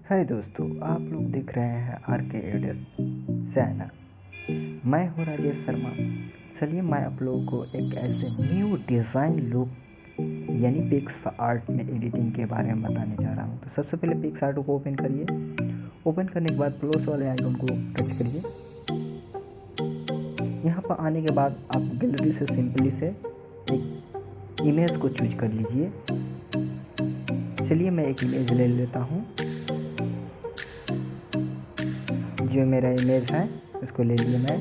हाय दोस्तों, आप लोग देख रहे हैं आरके EDITZ चैनल। मैं हूँ राजेश शर्मा। चलिए मैं आप लोगों को एक ऐसे न्यू डिज़ाइन लुक यानी पिक्सआर्ट में एडिटिंग के बारे में बताने जा रहा हूँ। तो सबसे पहले पिक्सआर्ट को ओपन करिए। ओपन करने के बाद प्लस वाले आइकन को टच करिए। यहाँ पर आने के बाद आप गैलरी से सिंपली से एक इमेज को चूज कर लीजिए। चलिए मैं एक इमेज ले लेता हूँ। जो मेरा इमेज है उसको ले लिए मैं।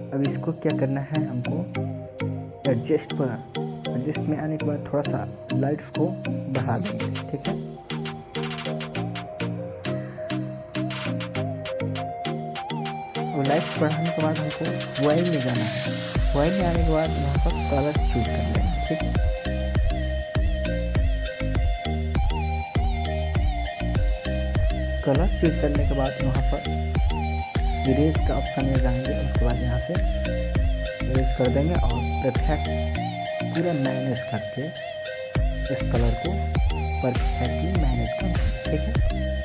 अब इसको क्या करना है, हमको एडजस्ट में आने के बाद थोड़ा सा लाइट्स को बढ़ा देंगे, ठीक है। और लाइट्स बढ़ाने के बाद हमको वाइड में जाना है। वाइड में आने के बाद यहाँ पर कलर चूज कर लेंगे, ठीक है। कलर चूज करने के बाद यहाँ पर इरेज का ऑप्शन में जाएंगे। उसके बाद यहाँ से इरेज कर देंगे और परफेक्ट पूरा मैनेज करके इस कलर को परफेक्टली मैनेज कर देंगे, ठीक है।